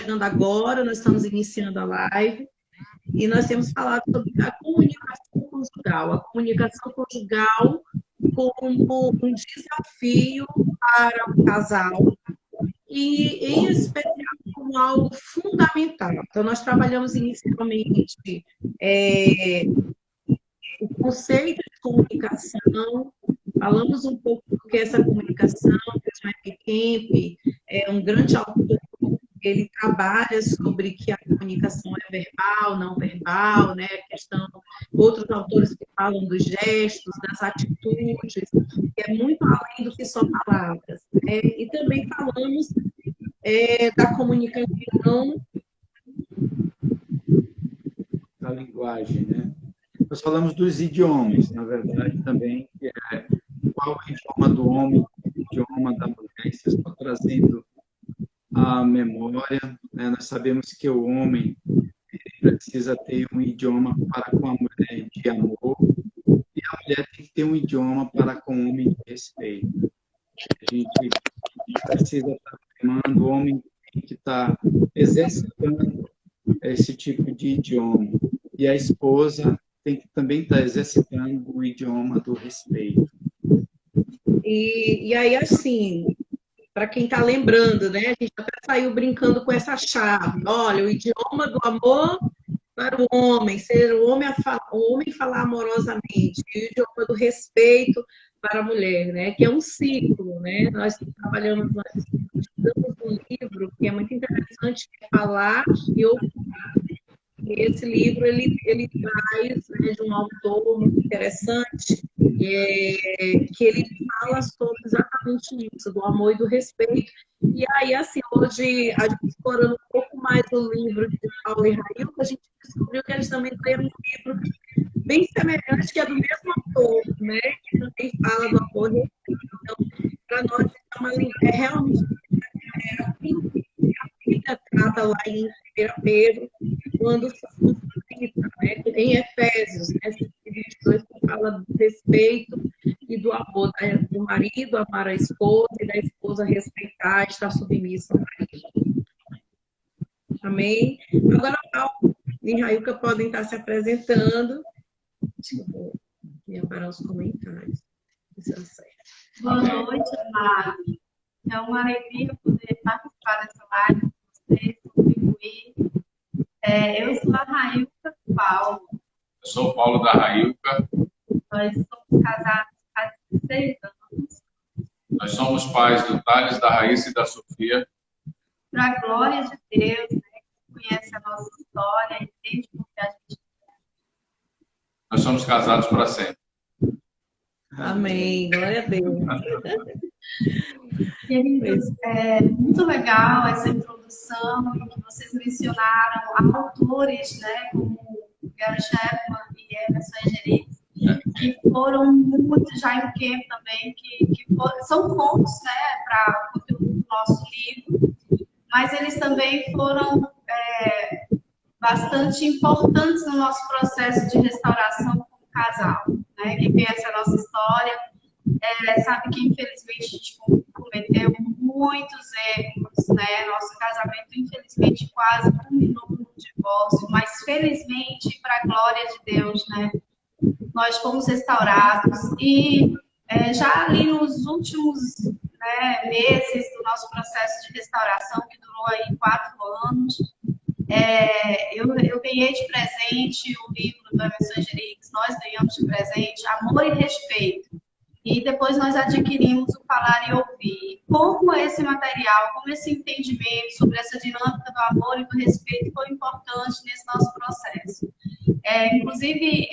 chegando agora, nós estamos iniciando a live, e nós temos falado sobre a comunicação conjugal. A comunicação conjugal como um desafio para o casal, e em especial como algo fundamental. Então, nós trabalhamos inicialmente o conceito de comunicação, falamos um pouco do que é essa comunicação, que o Mike Kemp é um grande autor, ele trabalha sobre que a comunicação é verbal, não verbal, né? A questão, outros autores que falam dos gestos, das atitudes, que é muito além do que só palavras, né? E também falamos da comunicação da linguagem, né? Nós falamos dos idiomas, na verdade, também, que é qual é o idioma do homem, o idioma da mulher, vocês estão trazendo a memória, né? Nós sabemos que o homem precisa ter um idioma para com a mulher de amor, e a mulher tem que ter um idioma para com o homem de respeito. A gente precisa estar afirmando, o homem tem que estar exercitando esse tipo de idioma. E a esposa tem que também estar exercitando o idioma do respeito. E aí, assim, para quem está lembrando, né? A gente até saiu brincando com essa chave. Olha, o idioma do amor para o homem, ser o homem falar amorosamente, e o idioma do respeito para a mulher, né? Que é um ciclo, né? Nós estudamos um livro que é muito interessante, que é Falar e Ouvir. E esse livro, ele traz, né, de um autor muito interessante, que ele fala sobre exatamente isso, do amor e do respeito. E aí, assim, hoje, a gente explorando um pouco mais o livro de Paulo e Railca, a gente descobriu que eles também têm um livro bem semelhante, que é do mesmo autor, né, que também fala do amor e do respeito. Então, para nós, é realmente a Bíblia trata lá em 1 Pedro, quando se cita, né, em Efésios, né, 22, que fala do respeito e do amor do marido, amar a esposa, e da esposa respeitar, estar submissa ao marido. Amém? Agora, Paulo e Railca podem estar se apresentando. Deixa eu ver para os comentários. Boa noite, amado. É uma alegria poder participar dessa live com vocês, contribuir. Eu sou a Railca Paulo. Eu sou o Paulo da Railca. Nós somos casados há 16 anos. Nós somos pais do Thales, da Raíssa e da Sofia. Para a glória de Deus, né, que conhece a nossa história, entende por que a gente... Nós somos casados para sempre. Amém. Glória a Deus. Queridos, é muito legal essa introdução em que vocês mencionaram autores, né, como Gary Chapman e Emerson Egerich, que foram muito, Jaime Kemp também, são fontes, né, para o conteúdo do nosso livro, mas eles também foram bastante importantes no nosso processo de restauração como casal, né? Quem conhece a nossa história sabe que, infelizmente, a gente cometeu muitos erros, né? Nosso casamento, infelizmente, quase culminou no divórcio, mas, felizmente, para a glória de Deus, né? Nós fomos restaurados e já ali nos últimos meses do nosso processo de restauração, que durou aí 4 anos, eu ganhei de presente o livro do Emerson Egerich, nós ganhamos de presente Amor e Respeito. E depois nós adquirimos o Falar e Ouvir. Como esse material, como esse entendimento sobre essa dinâmica do amor e do respeito foi importante nesse nosso processo. Inclusive,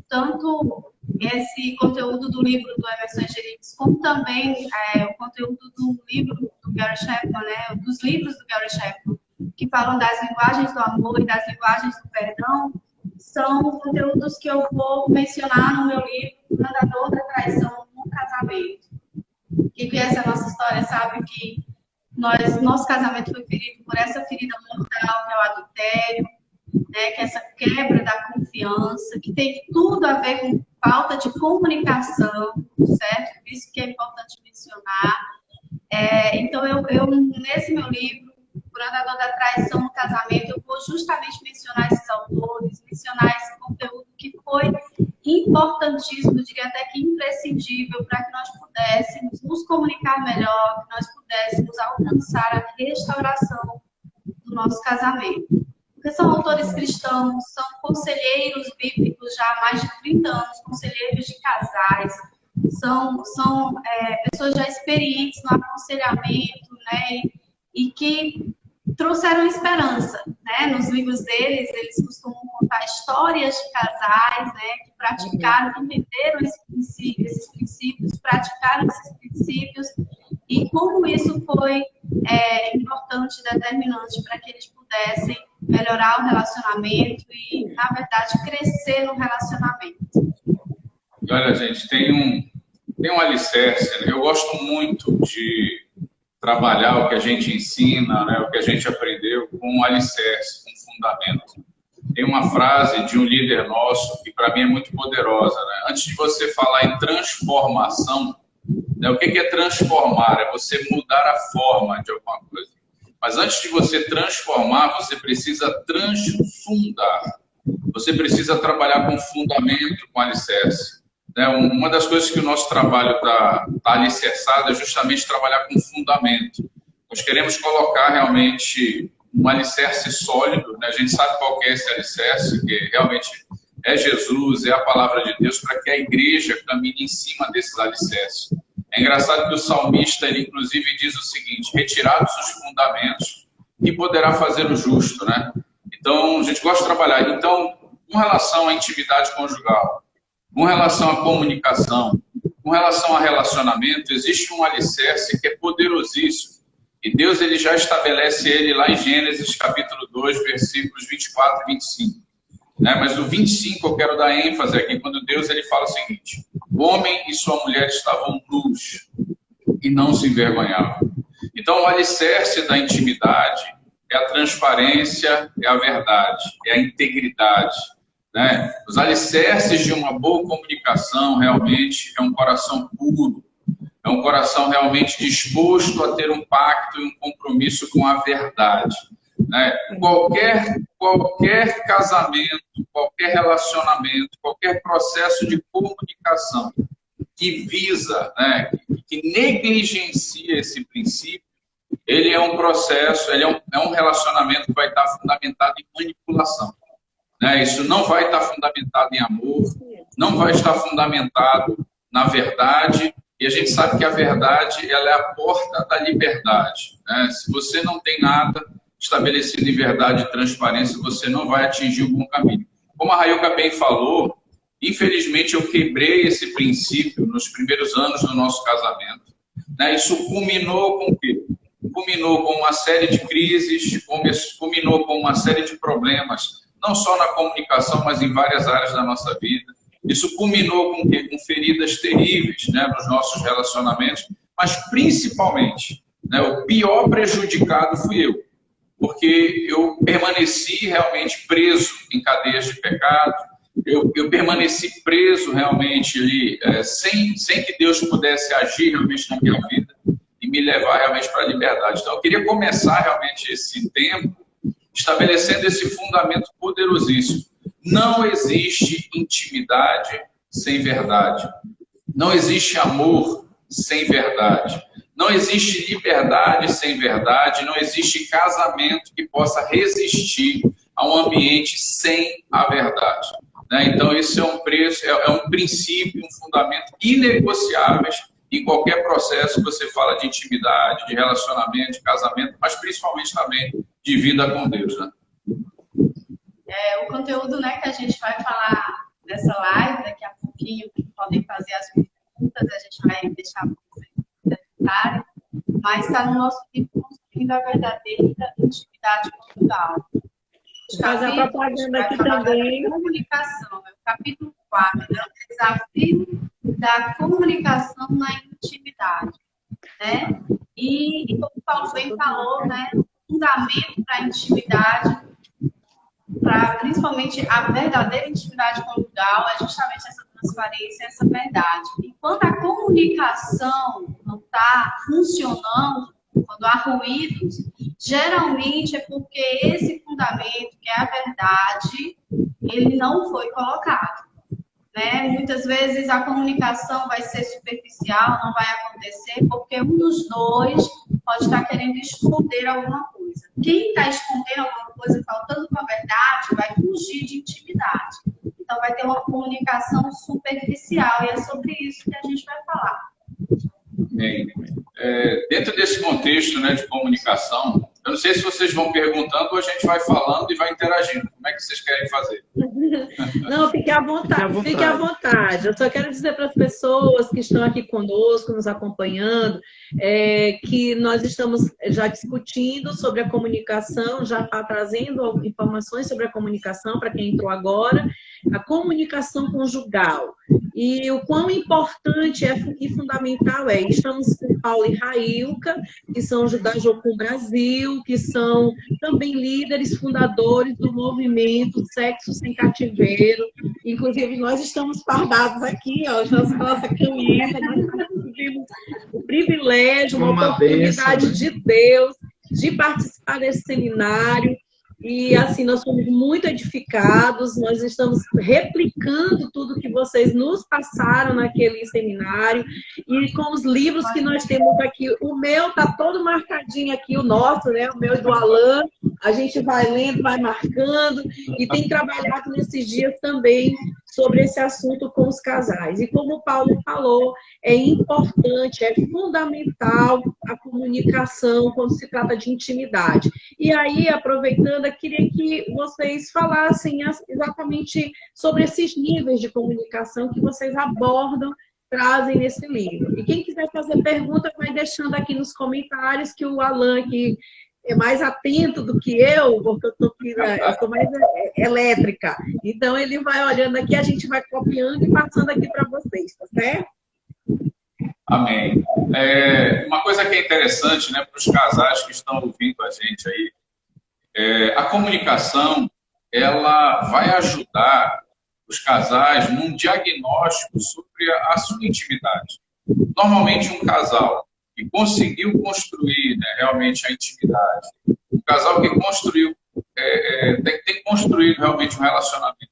tanto esse conteúdo do livro do Emerson Egerich, como também o conteúdo do livro do Gary Chapman, né, dos livros do Gary Chapman, que falam das linguagens do amor e das linguagens do perdão, são conteúdos que eu vou mencionar no meu livro, Nadador da Traição no Casamento. Quem conhece a nossa história sabe que nosso casamento foi ferido por essa ferida mortal, que é o adultério, né, que é essa quebra da confiança, que tem tudo a ver com falta de comunicação, certo? Isso que é importante mencionar. Então, eu nesse meu livro, por andador da traição no casamento, eu vou justamente mencionar esses autores, mencionar esse conteúdo que foi importantíssimo, eu diria até que imprescindível, para que nós pudéssemos nos comunicar melhor, que nós pudéssemos alcançar a restauração do nosso casamento. Porque são autores cristãos, são conselheiros bíblicos já há mais de 30 anos, conselheiros de casais, são pessoas já experientes no aconselhamento, né, e que trouxeram esperança, né? Nos livros deles, eles costumam contar histórias de casais, né, que praticaram, que entenderam esses princípios, praticaram esses princípios, e como isso foi importante e determinante para que eles pudessem melhorar o relacionamento e, na verdade, crescer no relacionamento. Olha, gente, tem um alicerce, né? Eu gosto muito de trabalhar o que a gente ensina, né, o que a gente aprendeu com um alicerce, um fundamento. Tem uma frase de um líder nosso que para mim é muito poderosa, né? Antes de você falar em transformação, né, o que é transformar? É você mudar a forma de alguma coisa. Mas antes de você transformar, você precisa transfundar. Você precisa trabalhar com fundamento, com alicerce. Uma das coisas que o nosso trabalho está alicerçado é justamente trabalhar com fundamento. Nós queremos colocar realmente um alicerce sólido, né? A gente sabe qual que é esse alicerce, que realmente é Jesus, é a palavra de Deus, para que a igreja caminhe em cima desses alicerces. É engraçado que o salmista, ele inclusive diz o seguinte: retirados os fundamentos, que poderá fazer o justo, né? Então, a gente gosta de trabalhar. Então, com relação à intimidade conjugal, com relação à comunicação, com relação a relacionamento, existe um alicerce que é poderosíssimo. E Deus ele já estabelece ele lá em Gênesis, capítulo 2, versículos 24 e 25. Né? Mas no 25 eu quero dar ênfase aqui, quando Deus ele fala o seguinte: o homem e sua mulher estavam nus e não se envergonhavam. Então, o alicerce da intimidade é a transparência, é a verdade, é a integridade. Né? Os alicerces de uma boa comunicação realmente é um coração puro, é um coração realmente disposto a ter um pacto e um compromisso com a verdade. Né? Qualquer casamento, qualquer relacionamento, qualquer processo de comunicação que visa, né, que negligencia esse princípio, ele é um processo, ele é um relacionamento que vai estar fundamentado em manipulação. Isso não vai estar fundamentado em amor, não vai estar fundamentado na verdade, e a gente sabe que a verdade ela é a porta da liberdade. Né? Se você não tem nada estabelecido em verdade e transparência, você não vai atingir o bom caminho. Como a Rayuka bem falou, infelizmente eu quebrei esse princípio nos primeiros anos do nosso casamento. Né? Isso culminou com o quê? Culminou com uma série de crises, culminou com uma série de problemas, não só na comunicação, mas em várias áreas da nossa vida. Isso culminou com o quê? Com feridas terríveis, né, nos nossos relacionamentos, mas principalmente, né, o pior prejudicado fui eu, porque eu permaneci realmente preso em cadeias de pecado, eu permaneci preso realmente ali, sem que Deus pudesse agir realmente na minha vida e me levar realmente para a liberdade. Então, eu queria começar realmente esse tempo estabelecendo esse fundamento poderosíssimo. Não existe intimidade sem verdade. Não existe amor sem verdade. Não existe liberdade sem verdade. Não existe casamento que possa resistir a um ambiente sem a verdade. Então, esse é um princípio, um fundamento inegociáveis em qualquer processo que você fala de intimidade, de relacionamento, de casamento, mas principalmente também de vida com Deus, né? O conteúdo, né, que a gente vai falar nessa live, daqui a pouquinho, podem fazer as perguntas, a gente vai deixar para vocês comentarem, mas está no nosso livro Construindo a Verdadeira Intimidade Conjugal. Fazer a propaganda aqui também. Comunicação, é o capítulo 4, né? O desafio da comunicação na intimidade, né? E como o Paulo bem falou, né? O fundamento para a intimidade, para principalmente a verdadeira intimidade conjugal, é justamente essa transparência, essa verdade. Enquanto a comunicação não está funcionando, quando há ruídos, geralmente é porque esse fundamento, que é a verdade, ele não foi colocado. Né? Muitas vezes a comunicação vai ser superficial, não vai acontecer, porque um dos dois pode estar querendo esconder alguma coisa. Quem está escondendo alguma coisa, faltando com a verdade, vai fugir de intimidade. Então, vai ter uma comunicação superficial, e é sobre isso que a gente vai falar. Bem, dentro desse contexto, né, de comunicação, eu não sei se vocês vão perguntando ou a gente vai falando e vai interagindo. Como é que vocês querem fazer? Não, fique à vontade. Fique à vontade. Eu só quero dizer para as pessoas que estão aqui conosco, nos acompanhando, que nós estamos já discutindo sobre a comunicação, já trazendo informações sobre a comunicação para quem entrou agora, a comunicação conjugal. E o quão importante e fundamental é. Estamos com Paulo e Railca, que são da Jocum Brasil, que são também líderes fundadores do movimento Sexo Sem Cativeiro. Inclusive, nós estamos fardados aqui, ó, na nossa camisa, nós tivemos o privilégio, uma oportunidade de Deus de participar desse seminário. E, assim, nós fomos muito edificados, nós estamos replicando tudo que vocês nos passaram naquele seminário, e com os livros que nós temos aqui, o meu está todo marcadinho aqui, o nosso, né? O meu e do Alan, a gente vai lendo, vai marcando, e tem trabalhado nesses dias também sobre esse assunto com os casais. E como o Paulo falou, é importante, é fundamental a comunicação quando se trata de intimidade. E aí, aproveitando, eu queria que vocês falassem exatamente sobre esses níveis de comunicação que vocês abordam, trazem nesse livro. E quem quiser fazer pergunta, vai deixando aqui nos comentários, que o Alan aqui é mais atento do que eu, porque eu sou mais elétrica. Então, ele vai olhando aqui, a gente vai copiando e passando aqui para vocês, tá certo? Amém. Uma coisa que é interessante, né, para os casais que estão ouvindo a gente aí, a comunicação, ela vai ajudar os casais num diagnóstico sobre a sua intimidade. Normalmente, um casal que conseguiu construir, né, realmente a intimidade, um casal que construiu, tem construído realmente um relacionamento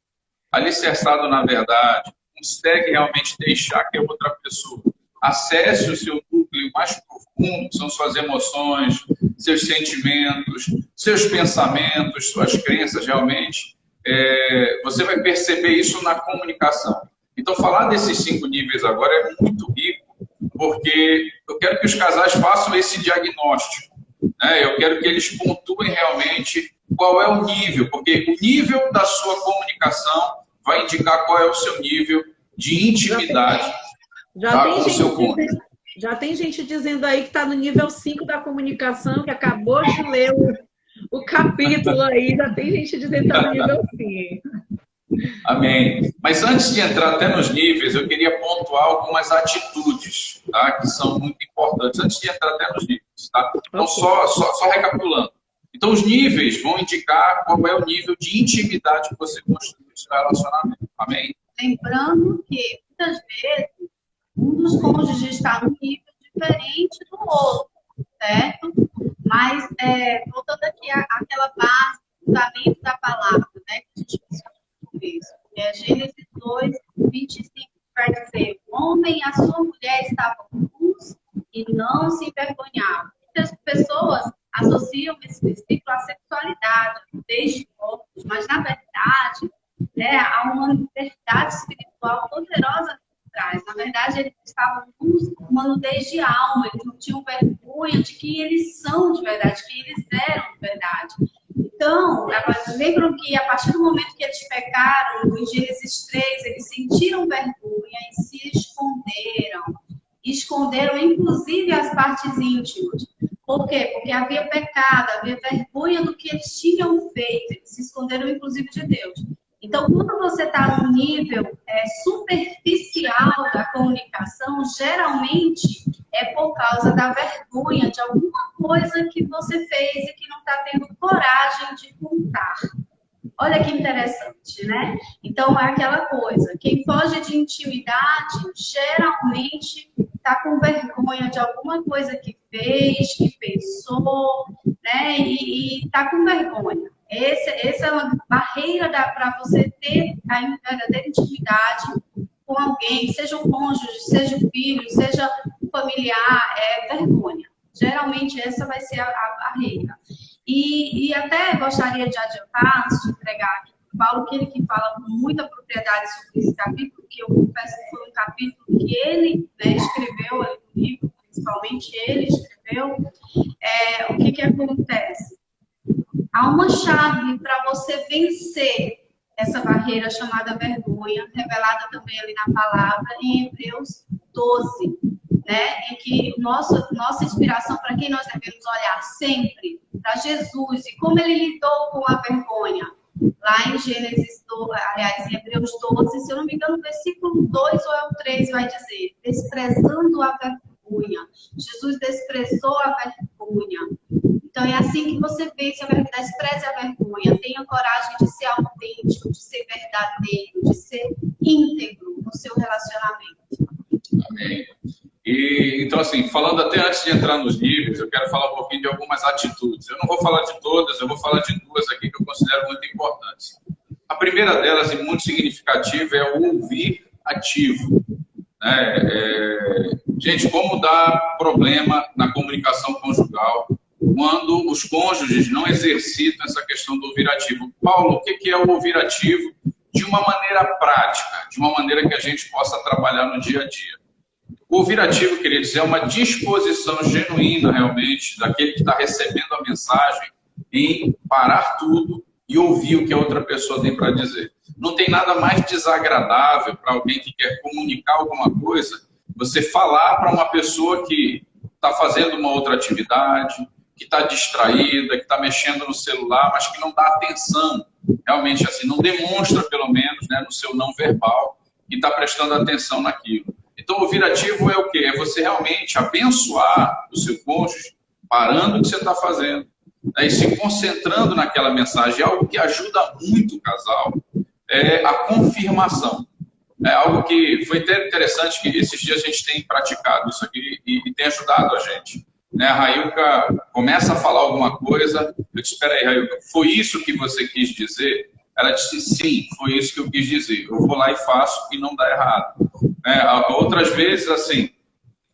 alicerçado na verdade, consegue realmente deixar que a outra pessoa acesse o seu núcleo mais profundo, que são suas emoções, seus sentimentos, seus pensamentos, suas crenças realmente, você vai perceber isso na comunicação. Então, falar desses 5 níveis agora é muito rico, porque eu quero que os casais façam esse diagnóstico, né? Eu quero que eles pontuem realmente qual é o nível, porque o nível da sua comunicação vai indicar qual é o seu nível de intimidade com o seu cônjuge. Já tem gente dizendo aí que está no nível 5 da comunicação, que acabou de ler o capítulo aí, já tem gente dizendo que está no nível 5. Amém. Mas antes de entrar até nos níveis, eu queria pontuar algumas atitudes, tá? Que são muito importantes, antes de entrar até nos níveis. Tá? Então, só recapitulando. Então, os níveis vão indicar qual é o nível de intimidade que você construiu no seu relacionamento. Amém? Lembrando que, muitas vezes, um dos cônjuges está num nível diferente do outro, certo? Mas, voltando aqui àquela base, fundamento da palavra, né? Que a gente mencionou no começo, que é Gênesis 2, 25, vai dizer: o homem e a sua mulher estavam nus e não se envergonhavam. Muitas pessoas associam esse versículo à sexualidade, desde corpos, mas, na verdade, né, há uma verdade espiritual poderosa por trás. Na verdade, eles estavam nus, uma nudez de alma, eles não tinham vergonha de quem eles são de verdade, de quem eles eram de verdade. Então, lembram que a partir do momento que eles pecaram, em Gênesis 3, eles sentiram vergonha e se esconderam inclusive as partes íntimas. Por quê? Porque havia pecado, havia vergonha do que eles tinham feito, eles se esconderam inclusive de Deus. Então, quando você está no nível superficial da comunicação, geralmente é por causa da vergonha de alguma coisa que você fez e que não está tendo coragem de contar. Olha que interessante, né? Então, é aquela coisa, quem foge de intimidade, geralmente está com vergonha de alguma coisa que fez, que pensou, né? E tá com vergonha. Essa é uma barreira para você ter a verdadeira intimidade com alguém, seja um cônjuge, seja um filho, seja um familiar, é vergonha. Geralmente essa vai ser a barreira. E até gostaria de adiantar, antes de entregar aqui para o Paulo, que ele que fala com muita propriedade sobre esse capítulo, que eu confesso que foi um capítulo que ele, né, escreveu ali no livro, principalmente ele escreveu. O que acontece? Há uma chave para você vencer essa barreira chamada vergonha, revelada também ali na palavra, em Hebreus 12, né? Em que nossa inspiração, para quem nós devemos olhar sempre, para Jesus e como ele lidou com a vergonha. Lá em Gênesis 12, aliás, em Hebreus 12, se eu não me engano, o versículo 2 ou é o 3 vai dizer, desprezando a vergonha. Jesus desprezou a vergonha. Então, é assim que você vence a vergonha, despreze a vergonha, tenha coragem de ser autêntico, de ser verdadeiro, de ser íntegro no seu relacionamento. Amém. E, então, assim, falando até antes de entrar nos níveis, eu quero falar um pouquinho de algumas atitudes. Eu não vou falar de todas, eu vou falar de duas aqui que eu considero muito importantes. A primeira delas, e muito significativa, é o ouvir ativo. Gente, como dá problema na comunicação conjugal quando os cônjuges não exercitam essa questão do ouvir ativo. Paulo, o que é o ouvir ativo? De uma maneira prática, de uma maneira que a gente possa trabalhar no dia a dia. O ouvir ativo, queridos, é uma disposição genuína, realmente, daquele que está recebendo a mensagem em parar tudo e ouvir o que a outra pessoa tem para dizer. Não tem nada mais desagradável para alguém que quer comunicar alguma coisa, você falar para uma pessoa que está fazendo uma outra atividade, que está distraída, que está mexendo no celular, mas que não dá atenção, realmente assim, não demonstra, pelo menos, né, no seu não verbal, que está prestando atenção naquilo. Então, o ouvir ativo é o quê? É você realmente abençoar o seu cônjuge, parando o que você está fazendo, né, e se concentrando naquela mensagem. Algo que ajuda muito o casal é a confirmação. É algo que foi até interessante, que esses dias a gente tem praticado isso aqui e tem ajudado a gente. Né? A Railka começa a falar alguma coisa, eu disse, espera aí, Railka, foi isso que você quis dizer? Ela disse, sim, foi isso que eu quis dizer. Eu vou lá e faço e não dá errado. Outras vezes, assim,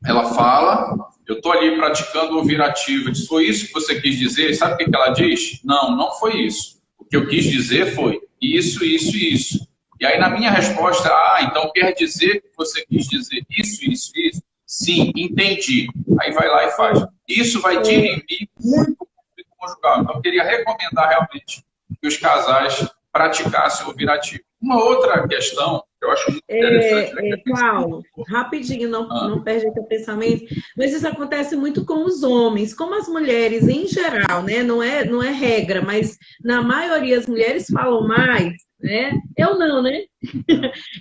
ela fala, eu estou ali praticando o ouvir ativo, eu disse, foi isso que você quis dizer? Sabe o que ela diz? Não, não foi isso. O que eu quis dizer foi isso, isso e isso. E aí, na minha resposta, então quer dizer que você quis dizer isso, isso, isso? Sim, entendi. Aí vai lá e faz. Isso vai dirimir muito o conflito conjugal. Então, eu queria recomendar realmente que os casais praticassem o ouvir ativo. Uma outra questão que eu acho muito interessante... Paulo, rapidinho, não perde o teu pensamento, mas isso acontece muito com os homens. Como as mulheres, em geral, né, não é regra, mas na maioria as mulheres falam mais, né? Eu não, né?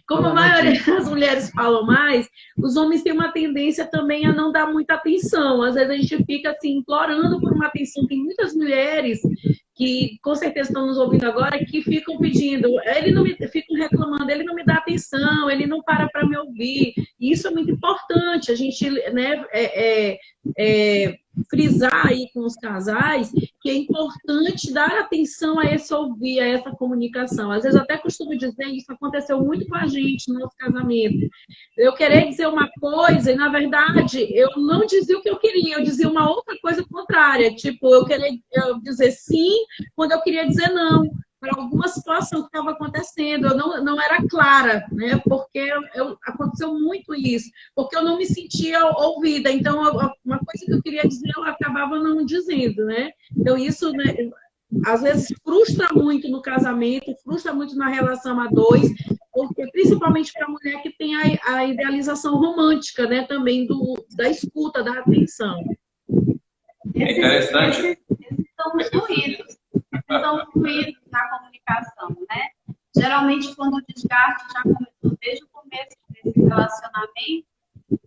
Como a maioria das mulheres falam mais, os homens têm uma tendência também a não dar muita atenção. Às vezes a gente fica assim, implorando por uma atenção. Tem muitas mulheres que com certeza estão nos ouvindo agora, que ficam pedindo, ficam reclamando, ele não me dá atenção, ele não para me ouvir. E isso é muito importante, a gente, né, frisar aí com os casais que é importante dar atenção a esse ouvir, a essa comunicação. Às vezes eu até costumo dizer, isso aconteceu muito com a gente no nosso casamento. Eu queria dizer uma coisa e, na verdade, eu não dizia o que eu queria, eu dizia uma outra coisa contrária. Tipo, eu queria dizer sim quando eu queria dizer não, para alguma situação que estava acontecendo. Eu não era clara, né? Porque aconteceu muito isso, porque eu não me sentia ouvida. Então, uma coisa que eu queria dizer, eu acabava não dizendo, né? Então, isso, né, às vezes frustra muito no casamento, frustra muito na relação a dois, porque, principalmente para a mulher que tem a idealização romântica, né? Também da escuta, da atenção. É interessante. Esses são os ruídos. São ruídos na comunicação, né? Geralmente, quando o desgaste já começou desde o começo desse relacionamento,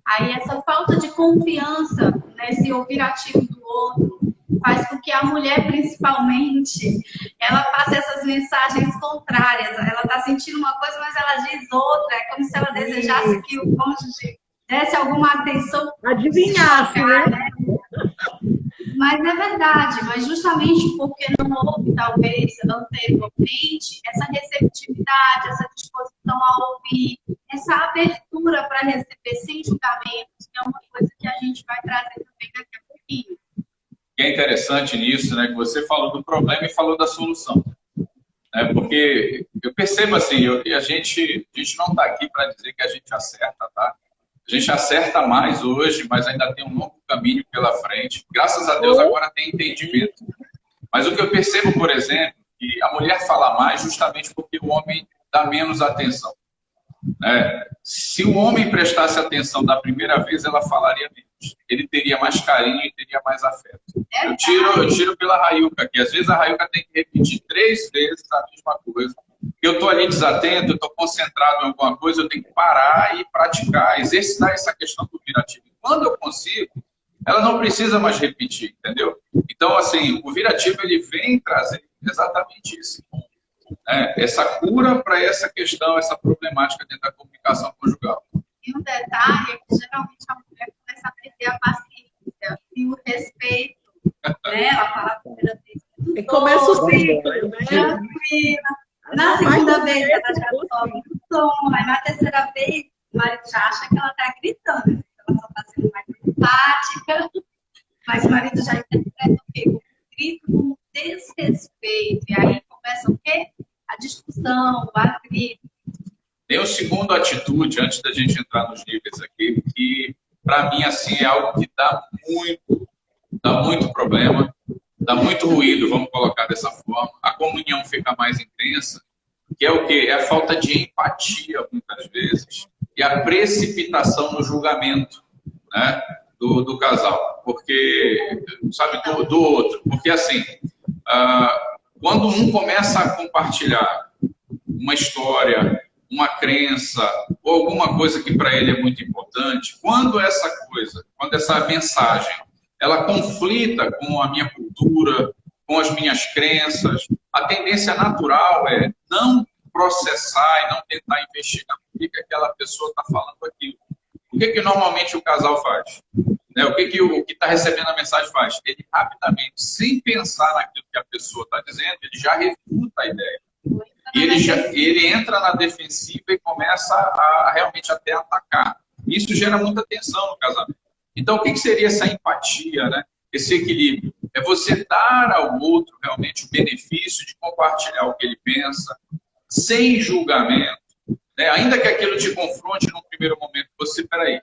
aí essa falta de confiança nesse ouvir ativo do outro faz com que a mulher, principalmente, ela passe essas mensagens contrárias. Ela está sentindo uma coisa, mas ela diz outra. É como se ela desejasse que o cônjuge desse alguma atenção. Adivinhasse, né? Mas é verdade, mas justamente porque não houve, talvez, anteriormente, essa receptividade, essa disposição a ouvir, essa abertura para receber sem julgamentos, que é uma coisa que a gente vai trazer também daqui a pouquinho. Que é interessante nisso, né, que você falou do problema e falou da solução. Porque eu percebo assim, a gente não está aqui para dizer que a gente acerta, tá? A gente acerta mais hoje, mas ainda tem um longo caminho pela frente. Graças a Deus agora tem entendimento. Mas o que eu percebo, por exemplo, que a mulher fala mais justamente porque o homem dá menos atenção. Se o homem prestasse atenção da primeira vez, ela falaria menos. Ele teria mais carinho e teria mais afeto. Eu tiro pela Rayuca, que às vezes a Rayuca tem que repetir 3 vezes a mesma coisa. Eu estou ali desatento, eu estou concentrado em alguma coisa, eu tenho que parar e praticar, exercitar essa questão do virativo. Quando eu consigo, ela não precisa mais repetir, entendeu? Então, assim, o virativo ele vem trazer exatamente isso. Essa cura para essa questão, essa problemática dentro da comunicação conjugal. E um detalhe é que geralmente a mulher começa a perder a paciência e o respeito, né? Ela fala a primeira vez. E começa o ciclo, né? Na segunda vez ela já sobe o tom, aí na terceira vez o marido já acha que ela está gritando, ela só está sendo mais empática, mas o marido já interpreta o quê? Como grito, como desrespeito, e aí começa o quê? A discussão, o atrito. Tem uma segunda atitude, antes da gente entrar nos níveis aqui, que para mim assim, é algo que dá muito problema, dá muito ruído, vamos colocar dessa forma. A comunhão fica mais intensa, que é o quê? É a falta de empatia, muitas vezes, e a precipitação no julgamento, né, do casal. Porque, sabe, do outro. Porque, assim, quando um começa a compartilhar uma história, uma crença, ou alguma coisa que para ele é muito importante, quando essa mensagem ela conflita com a minha cultura, com as minhas crenças, a tendência natural é não processar e não tentar investigar por que aquela pessoa está falando aquilo. O que normalmente o casal faz? O que está recebendo a mensagem faz? Ele rapidamente, sem pensar naquilo que a pessoa está dizendo, ele já refuta a ideia. E ele entra na defensiva e começa a realmente até atacar. Isso gera muita tensão no casamento. Então, o que seria essa empatia, né? Esse equilíbrio? É você dar ao outro realmente o benefício de compartilhar o que ele pensa, sem julgamento, né? Ainda que aquilo te confronte num primeiro momento. Peraí,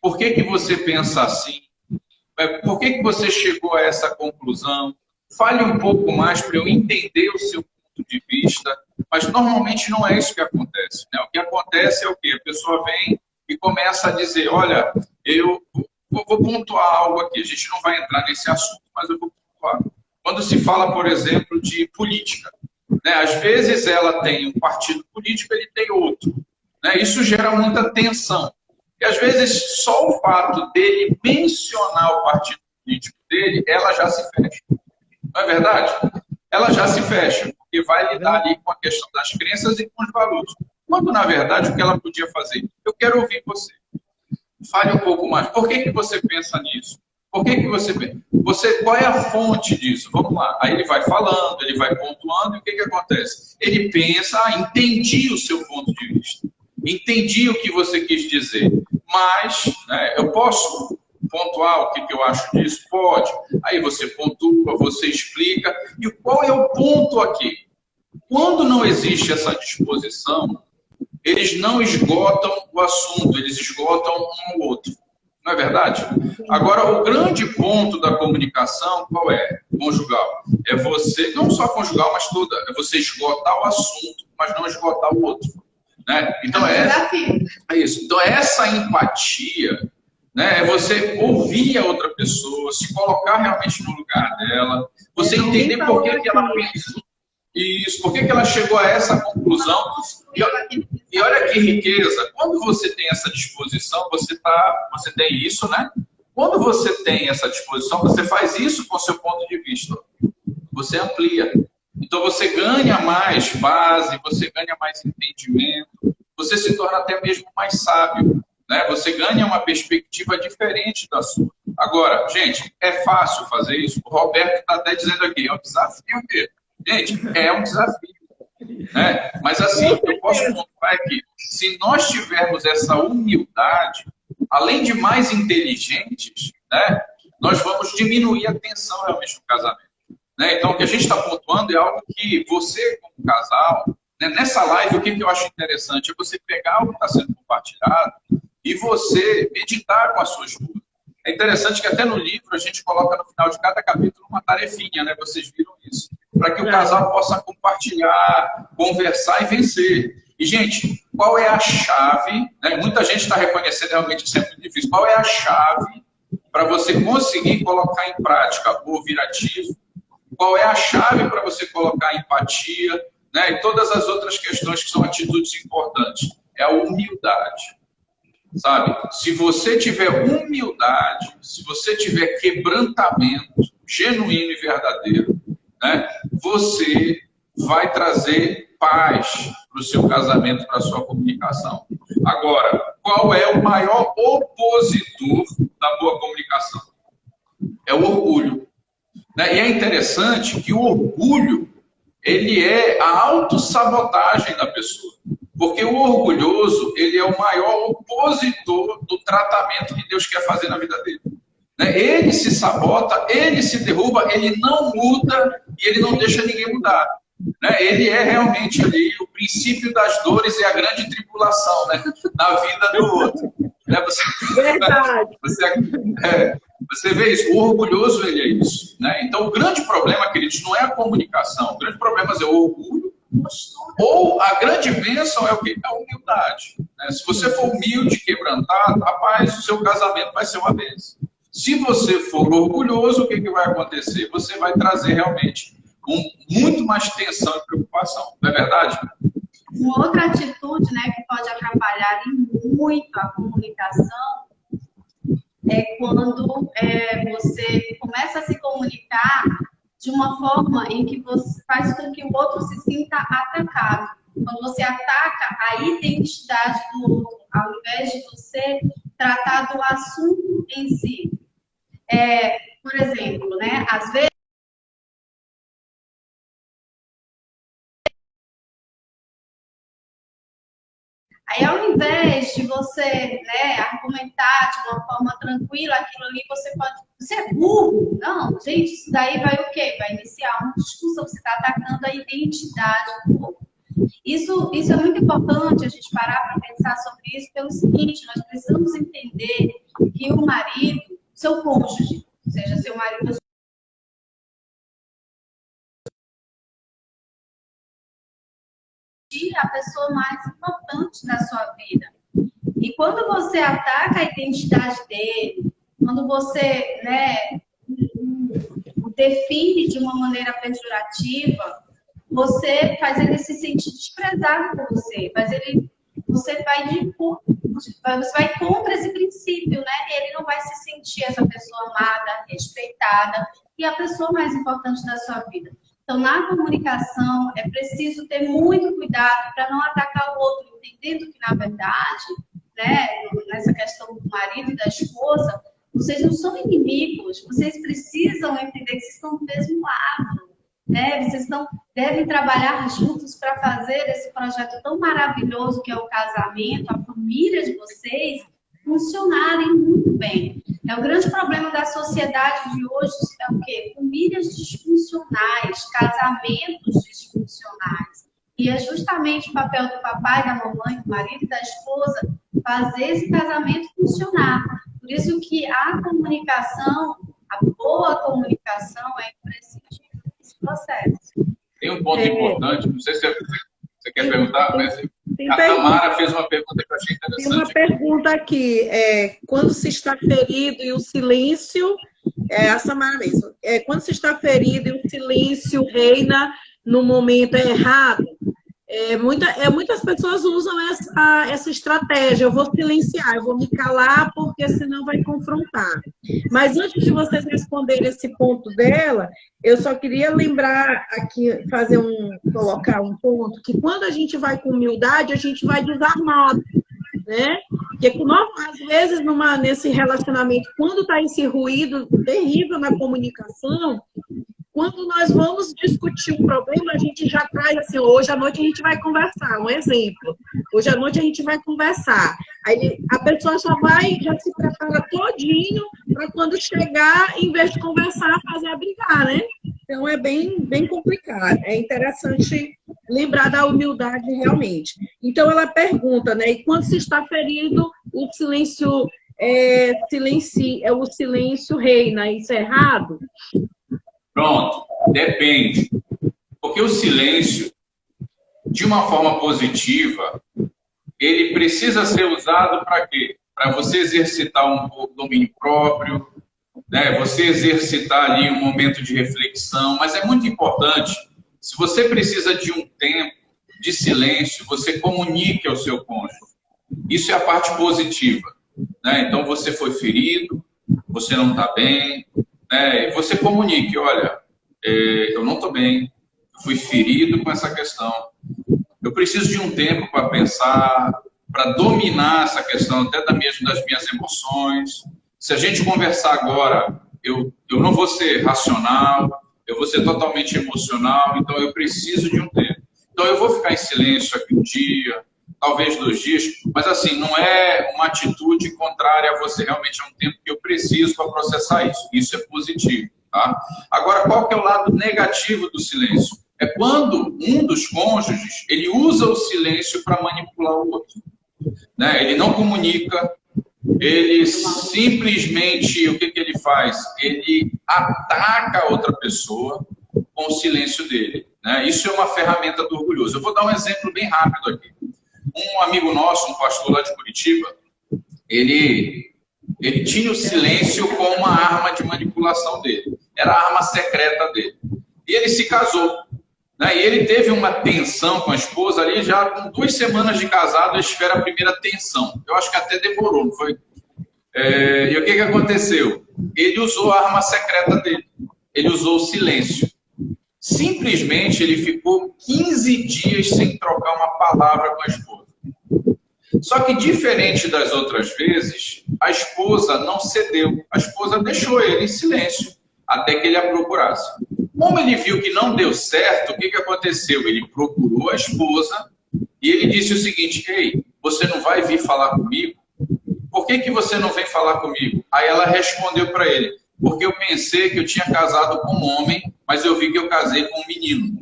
por que você pensa assim? Por que você chegou a essa conclusão? Fale um pouco mais para eu entender o seu ponto de vista. Mas normalmente não é isso que acontece, né? O que acontece é o quê? A pessoa vem e começa a dizer, olha, eu vou pontuar algo aqui, a gente não vai entrar nesse assunto, mas eu vou pontuar. Quando se fala, por exemplo, de política, né? Às vezes ela tem um partido político, ele tem outro, né? Isso gera muita tensão. E às vezes só o fato dele mencionar o partido político dele, ela já se fecha. Não é verdade? Ela já se fecha, porque vai lidar ali com a questão das crenças e com os valores. Quando, na verdade, o que ela podia fazer? Eu quero ouvir você. Fale um pouco mais. Por que você pensa nisso? Por que você pensa? Qual é a fonte disso? Vamos lá. Aí ele vai falando, ele vai pontuando, e o que acontece? Ele pensa, entendi o seu ponto de vista. Entendi o que você quis dizer. Mas, né, eu posso pontuar o que eu acho disso? Pode. Aí você pontua, você explica. E qual é o ponto aqui? Quando não existe essa disposição, eles não esgotam o assunto, eles esgotam um ao outro. Não é verdade? Agora, o grande ponto da comunicação, qual é? Conjugal. É você, não só conjugal, mas toda, é você esgotar o assunto, mas não esgotar o outro. Né? Então, é isso. Então, essa empatia, né, é você ouvir a outra pessoa, se colocar realmente no lugar dela, você entender por que ela pensou isso, por que ela chegou a essa conclusão. E olha que riqueza, quando você tem essa disposição, você tem isso, né? Quando você tem essa disposição, você faz isso com o seu ponto de vista. Você amplia. Então você ganha mais base, você ganha mais entendimento, você se torna até mesmo mais sábio, né? Você ganha uma perspectiva diferente da sua. Agora, gente, é fácil fazer isso? O Roberto está até dizendo aqui, é um desafio mesmo. Gente, é um desafio. Né? Mas assim, o que eu posso pontuar é que se nós tivermos essa humildade, além de mais inteligentes, né, nós vamos diminuir a tensão realmente no casamento. Né? Então, o que a gente está pontuando é algo que você, como casal, né, nessa live, o que eu acho interessante é você pegar o que está sendo compartilhado e você meditar com a sua esposa. É interessante que até no livro a gente coloca no final de cada capítulo uma tarefinha, né? Vocês viram isso? Para que o casal possa compartilhar, conversar e vencer. E, gente, qual é a chave? Né? Muita gente está reconhecendo realmente isso é muito difícil. Qual é a chave para você conseguir colocar em prática o ouvir ativo? Qual é a chave para você colocar a empatia? Né? E todas as outras questões que são atitudes importantes. É a humildade. Sabe? Se você tiver humildade, se você tiver quebrantamento genuíno e verdadeiro, né, você vai trazer paz para o seu casamento, para a sua comunicação. Agora, qual é o maior opositor da boa comunicação? É o orgulho. Né? E é interessante que o orgulho, ele é a autossabotagem da pessoa. Porque o orgulhoso, ele é o maior opositor do tratamento que Deus quer fazer na vida dele. Né? Ele se sabota, ele se derruba, ele não muda e ele não deixa ninguém mudar. Né? Ele é realmente ali o princípio das dores e a grande tribulação, né? Na vida do outro. Né? Verdade. Você vê isso, o orgulhoso ele é isso. Né? Então o grande problema, queridos, não é a comunicação, o grande problema é o orgulho. Ou a grande bênção é o quê? É a humildade. Né? Se você for humilde, quebrantado, rapaz, o seu casamento vai ser uma bênção. Se você for orgulhoso, o que vai acontecer? Você vai trazer realmente muito mais tensão e preocupação. Não é verdade? Uma outra atitude, né, que pode atrapalhar muito a comunicação é quando você começa a se comunicar de uma forma em que você faz com que o outro se sinta atacado. Quando você ataca a identidade do outro, ao invés de você tratar do assunto em si. Por exemplo, né, às vezes, aí, ao invés de você, né, argumentar de uma forma tranquila, aquilo ali você é burro. Não, gente, isso daí vai o quê? Vai iniciar uma discussão, você está atacando a identidade do outro. Isso é muito importante a gente parar para pensar sobre isso pelo seguinte: nós precisamos entender que o marido, seu cônjuge, seja seu marido, a pessoa mais importante da sua vida. E quando você ataca a identidade dele, quando você, né, o define de uma maneira pejorativa, você faz ele se sentir desprezado por você, você vai contra esse princípio, né? Ele não vai se sentir essa pessoa amada, respeitada e a pessoa mais importante da sua vida. Então, na comunicação, é preciso ter muito cuidado para não atacar o outro, entendendo que, na verdade, né, nessa questão do marido e da esposa, vocês não são inimigos, vocês precisam entender que vocês estão do mesmo lado, né? Vocês devem trabalhar juntos para fazer esse projeto tão maravilhoso que é o casamento, a família de vocês, funcionarem muito bem. O grande problema da sociedade de hoje é o quê? Famílias disfuncionais, casamentos disfuncionais. E é justamente o papel do papai, da mamãe, do marido e da esposa fazer esse casamento funcionar. Por isso que a comunicação, a boa comunicação é imprescindível nesse processo. Tem um ponto importante, não sei se você quer perguntar, mas a Tamara fez uma pergunta que eu achei interessante. Tem uma pergunta aqui, quando se está ferido e o silêncio, a Samara mesmo, quando se está ferido e o silêncio reina no momento errado, muitas pessoas usam essa estratégia, eu vou silenciar, eu vou me calar, porque senão vai confrontar. Mas antes de vocês responderem esse ponto dela, eu só queria lembrar aqui, colocar um ponto, que quando a gente vai com humildade, a gente vai desarmado, né? Porque, às vezes, nesse relacionamento, quando está esse ruído terrível na comunicação, quando nós vamos discutir um problema, a gente já traz assim, hoje à noite a gente vai conversar, um exemplo. Hoje à noite a gente vai conversar. Aí a pessoa já se prepara todinho para quando chegar, em vez de conversar, fazer a brigar, né? Então é bem complicado. É interessante lembrar da humildade realmente. Então ela pergunta, né? E quando se está ferido, o silêncio o silêncio reina, isso é errado? Pronto, depende. Porque o silêncio, de uma forma positiva, ele precisa ser usado para quê? Para você exercitar um pouco o domínio próprio, né? Você exercitar ali um momento de reflexão, mas é muito importante, se você precisa de um tempo de silêncio, você comunique ao seu cônjuge. Isso é a parte positiva, né? Então, você foi ferido, você não está bem, você comunique, olha, eu não estou bem, eu fui ferido com essa questão, eu preciso de um tempo para pensar, para dominar essa questão até mesmo das minhas emoções. Se a gente conversar agora, eu não vou ser racional, eu vou ser totalmente emocional, então eu preciso de um tempo. Então eu vou ficar em silêncio aqui um dia, talvez 2 dias, mas assim, não é uma atitude contrária a você, realmente é um tempo que eu preciso para processar isso. Isso é positivo, tá? Agora, qual que é o lado negativo do silêncio? É quando um dos cônjuges, ele usa o silêncio para manipular o outro, né? Ele não comunica, ele simplesmente, o que ele faz? Ele ataca a outra pessoa com o silêncio dele, né? Isso é uma ferramenta do orgulhoso. Eu vou dar um exemplo bem rápido aqui. Um amigo nosso, um pastor lá de Curitiba, ele tinha o silêncio como uma arma de manipulação dele. Era a arma secreta dele. E ele se casou, né? E ele teve uma tensão com a esposa ali, já com 2 semanas de casado, eles tiveram a primeira tensão. Eu acho que até demorou, não foi? E o que aconteceu? Ele usou a arma secreta dele. Ele usou o silêncio. Simplesmente ele ficou 15 dias sem trocar uma palavra com a esposa. Só que, diferente das outras vezes, a esposa não cedeu. A esposa deixou ele em silêncio até que ele a procurasse. Como ele viu que não deu certo, o que aconteceu? Ele procurou a esposa e ele disse o seguinte: ei, você não vai vir falar comigo? Por que você não vem falar comigo? Aí ela respondeu para ele: porque eu pensei que eu tinha casado com um homem, mas eu vi que eu casei com um menino,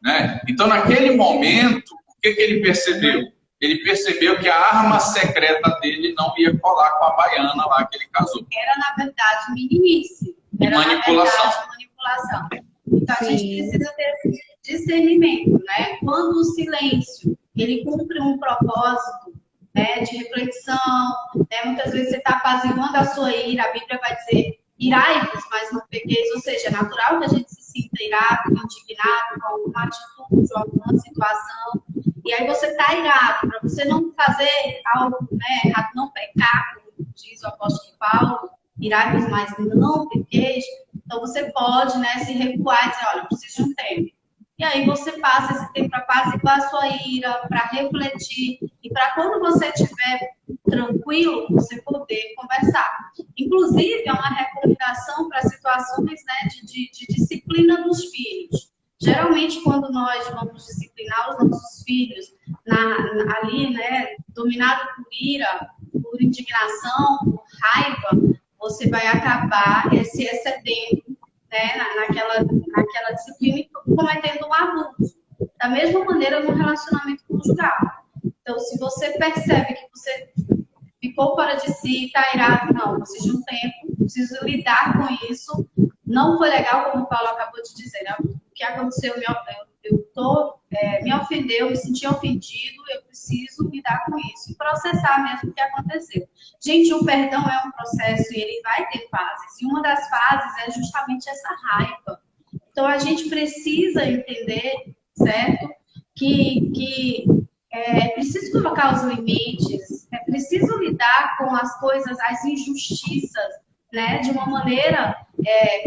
né? Então, naquele momento, o que ele percebeu? Ele percebeu que a arma secreta dele não ia colar com a baiana lá que ele casou. Era, na verdade, meninice. Era, manipulação. Na verdade, manipulação. Então, a gente precisa ter esse discernimento, né? Quando o silêncio, ele cumpre um propósito, né, de reflexão, né? Muitas vezes você está apaziguando a sua ira, a Bíblia vai dizer: irai-vos, mas não pequeis, ou seja, é natural que a gente se sinta irado, indignado com alguma atitude, alguma situação, e aí você está irado, para você não fazer algo, né, errado, não pecar, como diz o apóstolo Paulo, irai-vos, mas não pequeis, então você pode, né, se recuar e dizer: olha, eu preciso de um tempo. E aí você passa esse tempo para apaziguar a sua ira, para refletir, e para quando você estiver tranquilo, você poder conversar. Inclusive, é uma recomendação para situações, né, de disciplina dos filhos. Geralmente, quando nós vamos disciplinar os nossos filhos ali, né, dominado por ira, por indignação, por raiva, você vai acabar se excedendo, né, naquela disciplina e cometendo um abuso. Da mesma maneira no relacionamento conjugal. Então, se você percebe que você ficou fora de si, está irado, não, preciso de um tempo, preciso lidar com isso, não foi legal, como o Paulo acabou de dizer, né? O que aconteceu, me ofendeu, me senti ofendido, eu preciso lidar com isso e processar mesmo o que aconteceu. Gente, o perdão é um processo e ele vai ter fases, e uma das fases é justamente essa raiva. Então, a gente precisa entender, certo? Que é preciso colocar os limites, é preciso lidar com as coisas, as injustiças, né, de uma maneira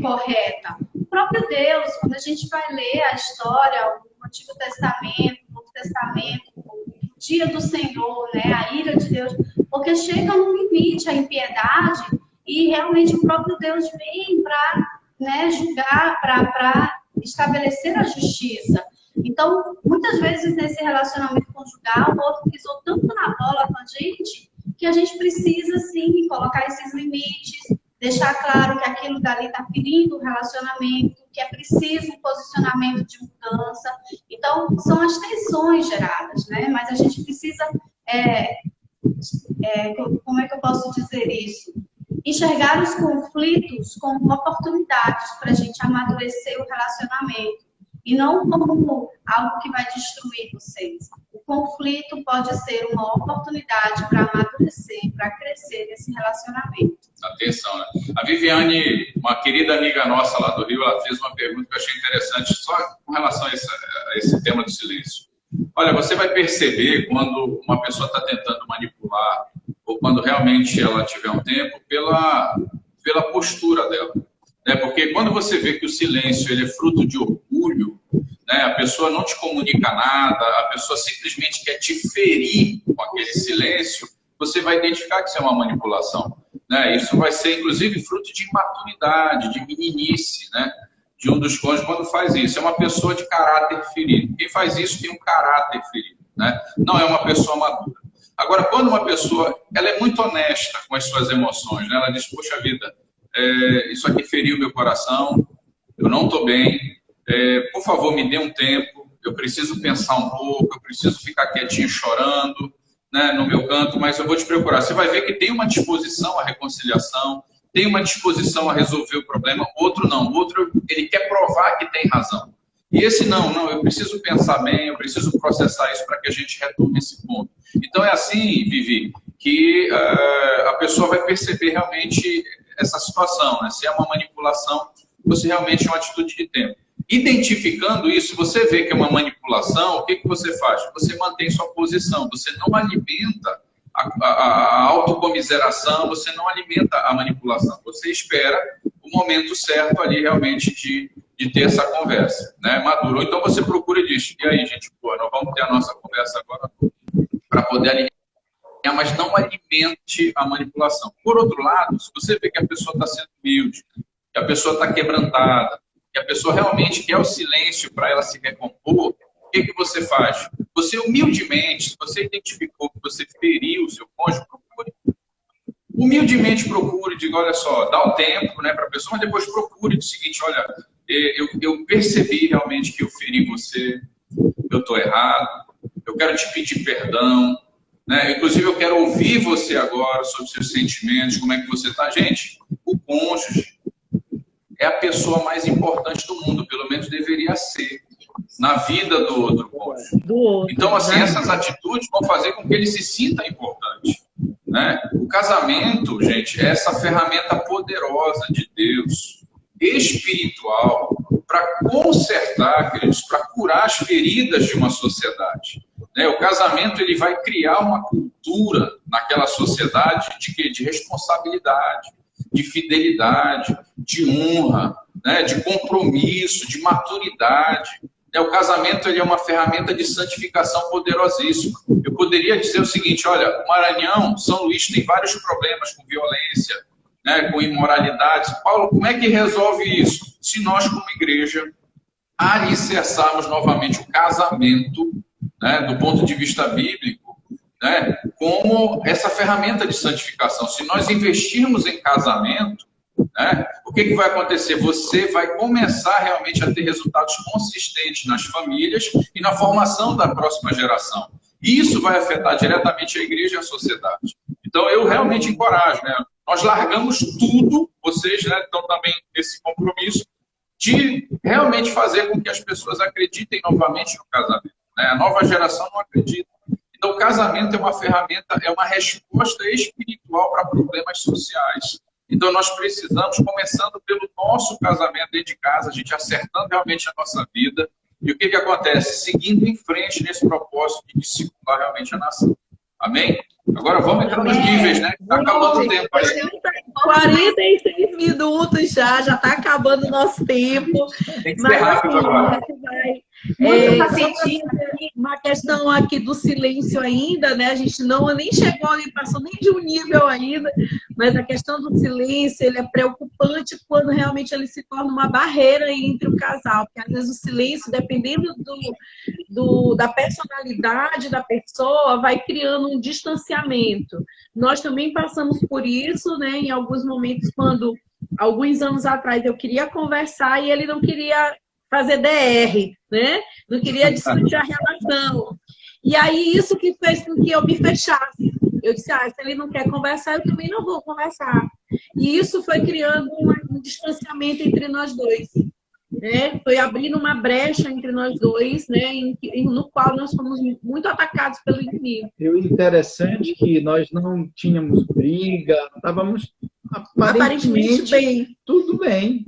correta. O próprio Deus, quando a gente vai ler a história, o Antigo Testamento, o Novo Testamento, o dia do Senhor, né? A ira de Deus, porque chega num limite a impiedade e realmente o próprio Deus vem para, né, julgar, para estabelecer a justiça. Então, muitas vezes nesse relacionamento conjugal, o outro pisou tanto na bola com a gente que a gente precisa, sim, colocar esses limites, deixar claro que aquilo dali está ferindo o relacionamento, que é preciso um posicionamento de mudança. Então, são as tensões geradas, né? Mas a gente precisa, como é que eu posso dizer isso? Enxergar os conflitos como oportunidades para a gente amadurecer o relacionamento e não como algo que vai destruir vocês. O conflito pode ser uma oportunidade para amadurecer, para crescer nesse relacionamento. Atenção, né? A Viviane, uma querida amiga nossa lá do Rio, ela fez uma pergunta que eu achei interessante só com relação a esse tema do silêncio. Olha, você vai perceber quando uma pessoa está tentando manipular ou quando realmente ela tiver um tempo pela postura dela. Né? Porque quando você vê que o silêncio ele é fruto de orgulho, né? A pessoa não te comunica nada, a pessoa simplesmente quer te ferir com aquele silêncio, você vai identificar que isso é uma manipulação. Né? Isso vai ser, inclusive, fruto de imaturidade, de meninice, né? De um dos cônjuges quando faz isso. É uma pessoa de caráter ferido. Quem faz isso tem um caráter ferido. Né? Não é uma pessoa madura. Agora, quando uma pessoa ela é muito honesta com as suas emoções, né? Ela diz, poxa vida, isso aqui feriu meu coração, eu não estou bem, por favor, me dê um tempo, eu preciso pensar um pouco, eu preciso ficar quietinho chorando, né, no meu canto, mas eu vou te procurar. Você vai ver que tem uma disposição à reconciliação, tem uma disposição a resolver o problema, o outro não. O outro, ele quer provar que tem razão. E esse não, eu preciso pensar bem, eu preciso processar isso para que a gente retome esse ponto. Então é assim, Vivi, que a pessoa vai perceber realmente essa situação, né? Se é uma manipulação, você realmente é uma atitude de tempo. Identificando isso, você vê que é uma manipulação, o que você faz? Você mantém sua posição, você não alimenta a autocomiseração, você não alimenta a manipulação, você espera o momento certo ali realmente de ter essa conversa, né? Maduro. Então você procura e diz, e aí, gente, boa, nós vamos ter a nossa conversa agora para poder alinhar, mas não alimente a manipulação. Por outro lado, se você vê que a pessoa está sendo humilde, que a pessoa está quebrantada, que a pessoa realmente quer o silêncio para ela se recompor, o que você faz? Você humildemente, se você identificou que você feriu o seu cônjuge, procure. Humildemente procure, diga, olha só, dá o tempo, né, para a pessoa, mas depois procure o seguinte, olha, eu percebi realmente que eu feri você, eu estou errado, eu quero te pedir perdão, né? Inclusive eu quero ouvir você agora sobre seus sentimentos, como é que você está. Gente, o cônjuge é a pessoa mais importante do mundo, pelo menos deveria ser, na vida do outro cônjuge. Então, assim, essas atitudes vão fazer com que ele se sinta importante. Né? O casamento, gente, é essa ferramenta poderosa de Deus, espiritual, para consertar, queridos, para curar as feridas de uma sociedade. Né? O casamento ele vai criar uma cultura naquela sociedade de responsabilidade, de fidelidade, de honra, né? De compromisso, de maturidade. O casamento ele é uma ferramenta de santificação poderosíssima. Eu poderia dizer o seguinte, olha, o Maranhão, São Luís tem vários problemas com violência, né, com imoralidades. Paulo, como é que resolve isso? Se nós, como igreja, alicerçarmos novamente o casamento, né, do ponto de vista bíblico, né, como essa ferramenta de santificação. Se nós investirmos em casamento, né, o que vai acontecer? Você vai começar realmente a ter resultados consistentes nas famílias e na formação da próxima geração. E isso vai afetar diretamente a igreja e a sociedade. Então, eu realmente encorajo, né? Nós largamos tudo, vocês, né, estão também nesse compromisso de realmente fazer com que as pessoas acreditem novamente no casamento. Né? A nova geração não acredita. Então, o casamento é uma ferramenta, é uma resposta espiritual para problemas sociais. Então, nós precisamos, começando pelo nosso casamento dentro de casa, a gente acertando realmente a nossa vida. E o que acontece? Seguindo em frente nesse propósito de discipular realmente a nação. Amém? Agora vamos entrar nos níveis, né? Está acabando o tempo aí. 46 minutos já está acabando o nosso tempo. Tem que ser rápido agora. Uma questão aqui do silêncio ainda, né? A gente nem chegou, nem passou nem de um nível ainda, mas a questão do silêncio, ele é preocupante quando realmente ele se torna uma barreira entre o casal, porque às vezes o silêncio, dependendo da personalidade da pessoa, vai criando um distanciamento. Nós também passamos por isso, né? Em alguns momentos, quando alguns anos atrás eu queria conversar e ele não queria fazer DR, né? Não queria discutir a relação. E aí isso que fez com que eu me fechasse. Eu disse, se ele não quer conversar, eu também não vou conversar. E isso foi criando um distanciamento entre nós dois. Né? Foi abrindo uma brecha entre nós dois, né? No qual nós fomos muito atacados pelo inimigo. E o interessante é que nós não tínhamos briga, estávamos aparentemente bem. Tudo bem.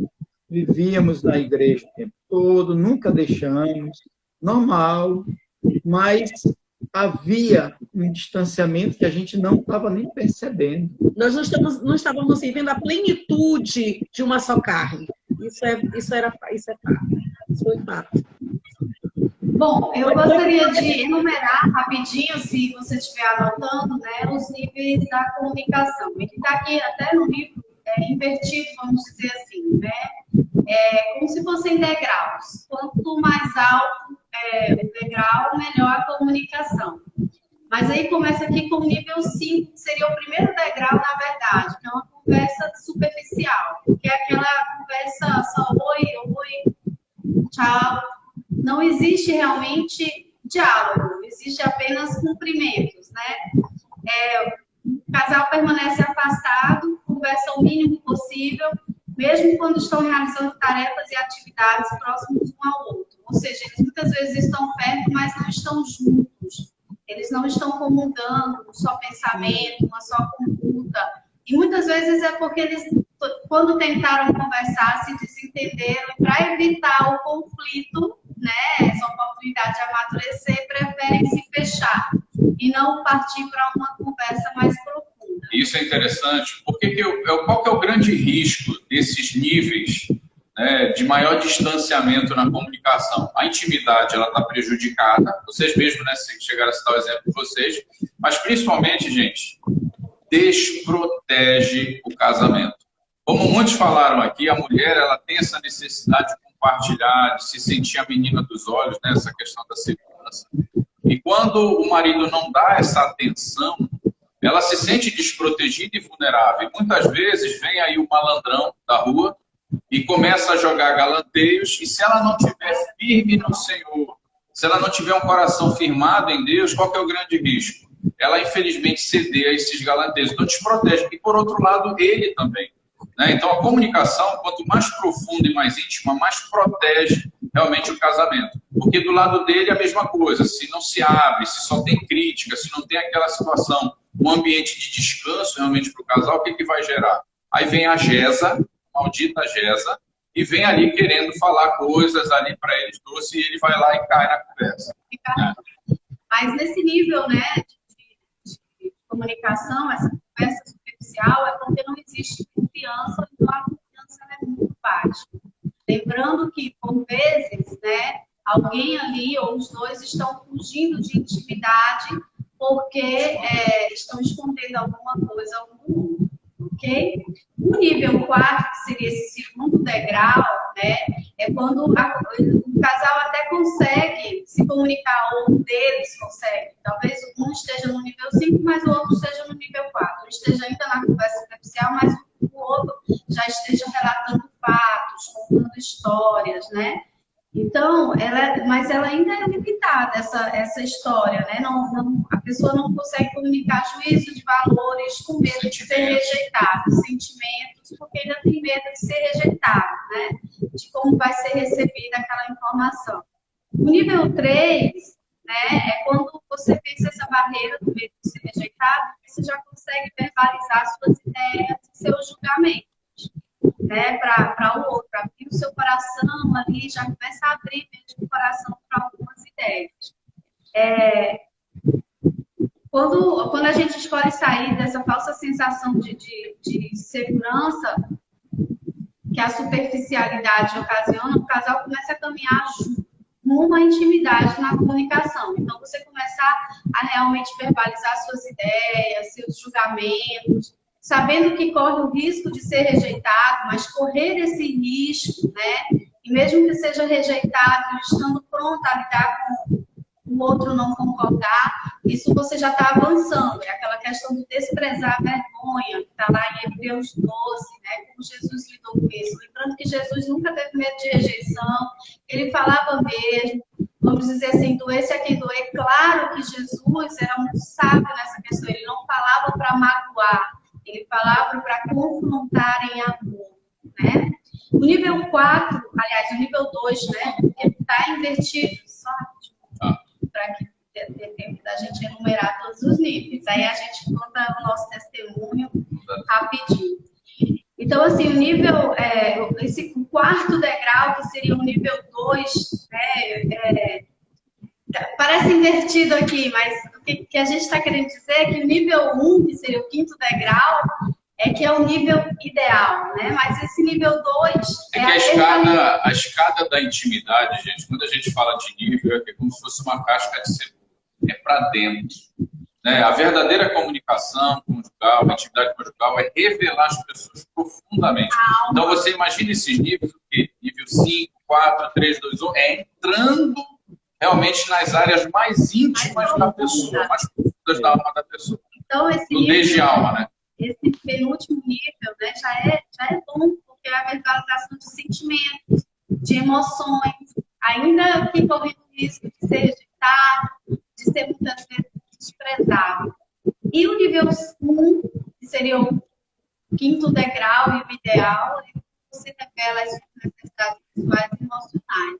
Vivíamos na igreja o tempo todo, nunca deixamos, normal, mas havia um distanciamento que a gente não estava nem percebendo. Nós não estávamos vivendo a plenitude de uma só carne. Isso é fato. Isso foi fato. Bom, eu gostaria de enumerar rapidinho, se você estiver anotando, né, os níveis da comunicação. Ele está aqui até no livro invertido, vamos dizer assim, né? Como se fossem degraus. Quanto mais alto o degrau, melhor a comunicação. Mas aí começa aqui com o nível 5, que seria o primeiro degrau, na verdade, que é uma conversa superficial, que é aquela conversa só oi, tchau. Não existe realmente diálogo, existe apenas cumprimentos, né? O casal permanece afastado, conversa o mínimo possível, mesmo quando estão realizando tarefas e atividades próximos um ao outro. Ou seja, eles muitas vezes estão perto, mas não estão juntos. Eles não estão comungando um só pensamento, uma só conduta. E muitas vezes é porque eles, quando tentaram conversar, se desentenderam. E para evitar o conflito, né, essa oportunidade de amadurecer, preferem se fechar e não partir para uma conversa mais profunda. Isso é interessante, porque qual que é o grande risco desses níveis, né, de maior distanciamento na comunicação? A intimidade está prejudicada, vocês mesmos, né, se chegaram a citar o exemplo de vocês, mas principalmente, gente, desprotege o casamento. Como muitos falaram aqui, a mulher ela tem essa necessidade de compartilhar, de se sentir a menina dos olhos, né, essa questão da segurança. E quando o marido não dá essa atenção, ela se sente desprotegida e vulnerável. E muitas vezes vem aí o malandrão da rua e começa a jogar galanteios, e se ela não estiver firme no Senhor, se ela não tiver um coração firmado em Deus, qual que é o grande risco? Ela, infelizmente, ceder a esses galanteios. Então, desprotege. E, por outro lado, ele também. Né? Então, a comunicação, quanto mais profunda e mais íntima, mais protege realmente o casamento. Porque do lado dele é a mesma coisa. Se não se abre, se só tem crítica, se não tem aquela situação, um ambiente de descanso realmente para o casal, o que vai gerar? Aí vem a Gesa, maldita Gesa, e vem ali querendo falar coisas ali para eles doces, e ele vai lá e cai na conversa. Mas nesse nível, né, de comunicação, essa conversa superficial, é porque não existe confiança, então a confiança é muito baixa. Lembrando que, por vezes, né, alguém ali ou os dois estão fugindo de intimidade porque estão escondendo alguma coisa um do outro, ok? O nível 4, que seria esse segundo degrau, né, é quando o casal até consegue se comunicar, ou um deles consegue. Talvez um esteja no nível 5, mas o outro esteja no nível 4. Um esteja ainda na conversa superficial, mas o outro já esteja relatando fatos, contando histórias, né? Então, mas ela ainda é limitada, essa história, né? A pessoa não consegue comunicar juízo de valores com medo de ser rejeitado, sentimentos, porque ainda tem medo de ser rejeitado, né? De como vai ser recebida aquela informação. O nível 3, né, é quando você vence essa barreira do medo de ser rejeitado, você já consegue verbalizar suas ideias e seus julgamentos. Né, para o outro, abrir o seu coração ali, já começa a abrir mesmo o coração para algumas ideias. Quando a gente escolhe sair dessa falsa sensação de segurança que a superficialidade ocasiona, o casal começa a caminhar rumo à intimidade na comunicação. Então, você começar a realmente verbalizar suas ideias, seus julgamentos, sabendo que corre o risco de ser rejeitado, mas correr esse risco, né? E mesmo que seja rejeitado, estando pronto a lidar com o outro não concordar, isso você já está avançando. É aquela questão de desprezar a vergonha, que está lá em Hebreus 12, né? Como Jesus lidou com isso. Lembrando que Jesus nunca teve medo de rejeição, ele falava mesmo, vamos dizer assim, doesse a quem doer. Claro que Jesus era muito sábio nessa questão, ele não falava para magoar, ele falava para confrontar em amor, né? O nível 4, aliás, o nível 2, né? Ele está invertido, só para que dê tempo da gente enumerar todos os níveis. Aí a gente conta o nosso testemunho rapidinho. Então, assim, o nível, esse quarto degrau, que seria o nível 2, né, parece invertido aqui, mas o que a gente está querendo dizer é que o nível 1, que seria o quinto degrau, é que é o nível ideal, né? Mas esse nível 2... É que a escada da intimidade, gente, quando a gente fala de nível, é como se fosse uma casca de cebola. É para dentro. Né? A verdadeira comunicação conjugal, a intimidade conjugal, é revelar as pessoas profundamente. Então, você imagina esses níveis, o quê? Nível 5, 4, 3, 2, 1, é entrando realmente nas áreas mais íntimas da pessoa, mais profundas da alma da pessoa. Então, esse nível, desde a alma, né? Esse penúltimo nível, né, já é bom, porque é a verbalização de sentimentos, de emoções, ainda que correndo o risco de ser rejeitado, de ser muitas vezes desprezado. E o nível 1, que seria o quinto degrau e o ideal, você revela as suas necessidades pessoais e emocionais.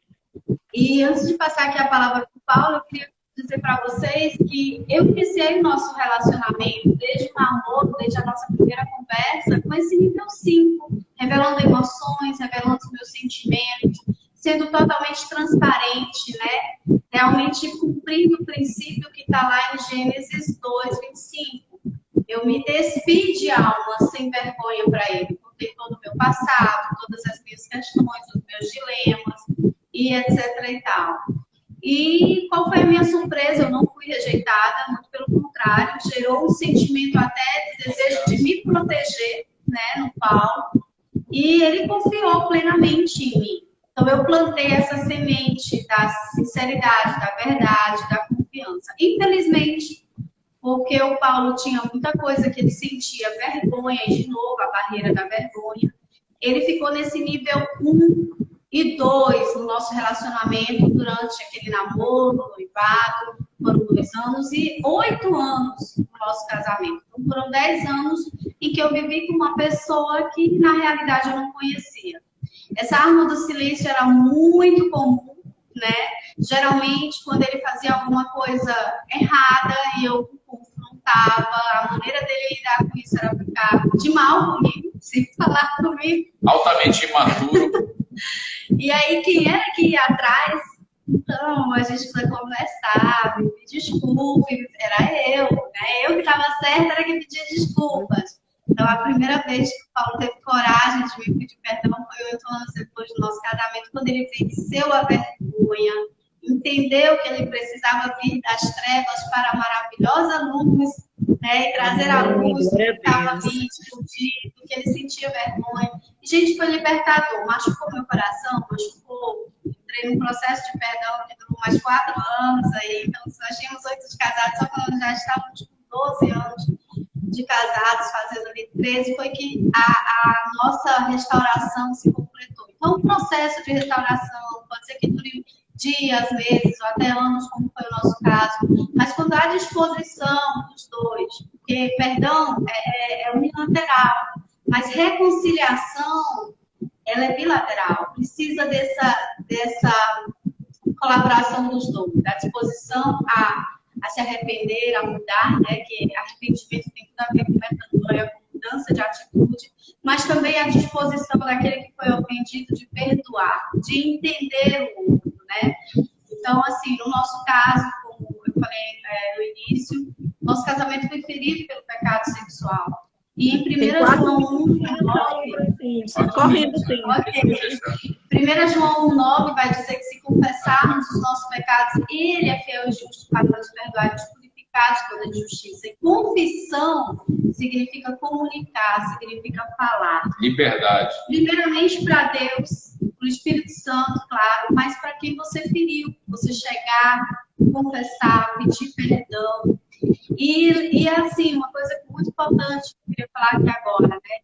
E antes de passar aqui a palavra para o Paulo, eu queria dizer para vocês que eu iniciei o nosso relacionamento desde o namoro, desde a nossa primeira conversa, com esse nível 5, revelando emoções, revelando os meus sentimentos, sendo totalmente transparente, né? Realmente cumprindo o princípio que está lá em Gênesis 2, 25. Eu me despi de alma sem vergonha para ele. Contei todo o meu passado, todas as minhas questões, os meus dilemas, e etc e tal. E qual foi a minha surpresa? Eu não fui rejeitada, muito pelo contrário, gerou um sentimento até de desejo de me proteger, né, no Paulo, e ele confiou plenamente em mim. Então, eu plantei essa semente da sinceridade, da verdade, da confiança. Infelizmente, porque o Paulo tinha muita coisa que ele sentia vergonha, e de novo, a barreira da vergonha, ele ficou nesse nível 1 e 2 no nosso relacionamento durante aquele namoro, noivado, foram 2 anos e 8 anos no nosso casamento. Então, foram 10 anos em que eu vivi com uma pessoa que, na realidade, eu não conhecia. Essa arma do silêncio era muito comum, né? Geralmente, quando ele fazia alguma coisa errada e eu confrontava, a maneira dele lidar com isso era ficar de mal comigo, sem falar comigo. Altamente imaturo. E aí, quem era que ia atrás? Então, a gente foi conversar, me desculpe, era eu, né? Eu que estava certa, era que pedia desculpas. Então, a primeira vez que o Paulo teve coragem de me pedir perdão foi 8 anos depois do nosso casamento, quando ele venceu a vergonha, entendeu que ele precisava vir das trevas para a maravilhosa luz, né, e trazer a luz que estava ali escondido, que ele sentia vergonha. E, gente, foi libertador. Machucou meu coração, machucou. Entrei num processo de perdão que durou mais 4 anos aí. Então, nós tínhamos 8 de casados, só quando já estávamos com 12 anos de casados, fazendo ali 13, foi que a nossa restauração se completou. Então, o processo de restauração pode ser que dure dias, meses ou até anos, como foi o nosso caso, mas quando há disposição dos dois, porque perdão é unilateral, mas reconciliação, ela é bilateral, precisa dessa colaboração dos dois, da disposição a se arrepender, a mudar, né, que arrependimento tem tudo a ver com metanoia, com mudança de atitude, mas também a disposição daquele que foi ofendido de perdoar, de entender o outro, né? Então, assim, no nosso caso, como eu falei no início, Nosso casamento foi ferido pelo pecado sexual. E em 1 João 1,9... Correndo, sim. Okay. 1 João 1,9 vai dizer que se confessarmos os nossos pecados, Ele é fiel e justo para nos perdoar e nos purificar de toda injustiça. E confissão significa comunicar, significa falar. Liberdade. Primeiramente para Deus, para o Espírito Santo, claro, mas para quem você feriu. Você chegar, confessar, pedir perdão. E assim, uma coisa muito importante que eu queria falar aqui agora, né?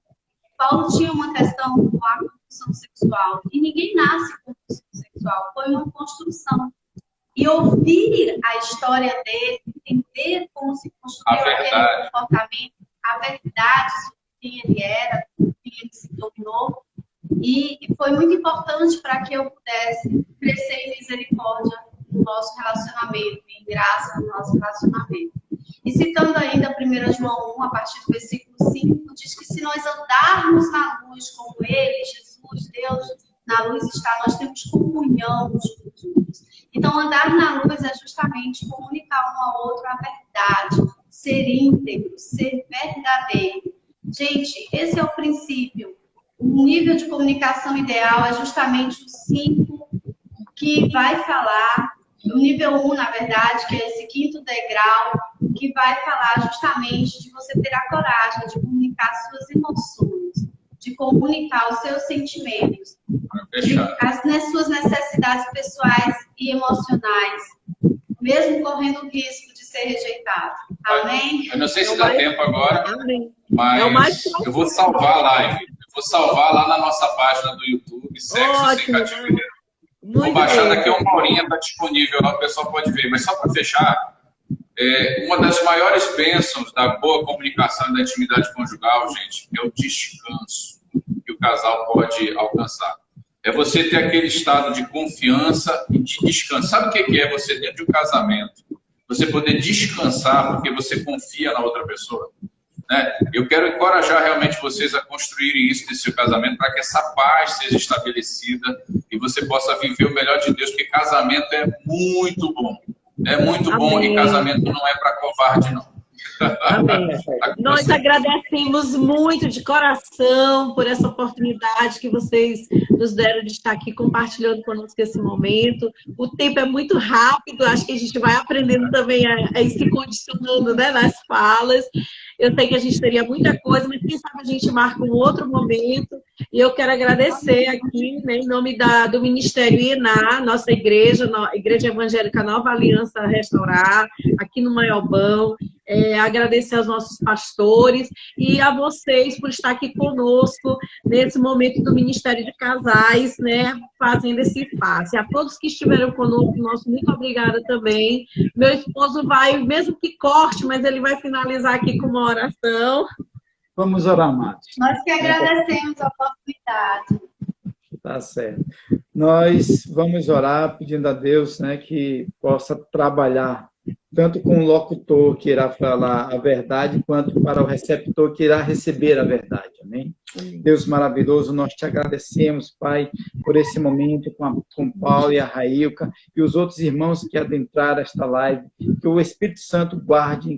Paulo tinha uma questão com a compulsão sexual. E ninguém nasce com compulsão sexual. Foi uma construção. E ouvir a história dele, entender como se construiu aquele comportamento, a verdade sobre quem ele era, quem ele se tornou. E foi muito importante para que eu pudesse crescer em misericórdia no nosso relacionamento, em graça no nosso relacionamento. E citando ainda 1 João 1, a partir do versículo 5, diz que se nós andarmos na luz como Ele, Jesus, Deus, na luz está, nós temos comunhão uns com os outros. Então, andar na luz é justamente comunicar um ao outro a verdade, ser íntegro, ser verdadeiro. Gente, esse é o princípio. O nível de comunicação ideal é justamente o 5 que vai falar, o nível 1, na verdade, que é esse 5º degrau, que vai falar justamente de você ter a coragem de comunicar suas emoções, de comunicar os seus sentimentos, as suas necessidades pessoais e emocionais, mesmo correndo o risco de ser rejeitado. Amém? Eu não sei se dá tempo agora, mas eu vou salvar a live. Eu vou salvar lá na nossa página do YouTube, Sexo Sem Cativeiro. Vou baixar daqui a uma horinha, está disponível lá, o pessoal pode ver. Mas só para fechar, uma das maiores bênçãos da boa comunicação e da intimidade conjugal, gente, é o descanso que o casal pode alcançar. É você ter aquele estado de confiança e de descanso. Sabe o que é você dentro de um casamento? Você poder descansar porque você confia na outra pessoa. Né? Eu quero encorajar realmente vocês a construírem isso nesse seu casamento para que essa paz seja estabelecida e você possa viver o melhor de Deus, porque casamento é muito bom. É muito bom. Amém. E casamento não é para covarde, não. Amém. Nós agradecemos muito de coração por essa oportunidade que vocês nos deram de estar aqui compartilhando conosco esse momento. O tempo é muito rápido, acho que a gente vai aprendendo também a ir se condicionando, né, nas falas. Eu sei que a gente teria muita coisa, mas quem sabe a gente marca um outro momento. E eu quero agradecer aqui, né, em nome do Ministério IENA, nossa igreja, a Igreja Evangélica Nova Aliança Restaurar, aqui no Maiobão. Agradecer aos nossos pastores e a vocês por estar aqui conosco nesse momento do Ministério de Casais, né, fazendo esse espaço. E a todos que estiveram conosco, nosso muito obrigada também. Meu esposo vai, mesmo que corte, mas ele vai finalizar aqui com uma oração. Vamos orar, amados. Nós que agradecemos a oportunidade. Tá certo. Nós vamos orar pedindo a Deus, né, que possa trabalhar tanto com o locutor que irá falar a verdade, quanto para o receptor que irá receber a verdade. Amém? Deus maravilhoso, nós te agradecemos, Pai, por esse momento com Paulo e a Railca e os outros irmãos que adentraram esta live. Que o Espírito Santo guarde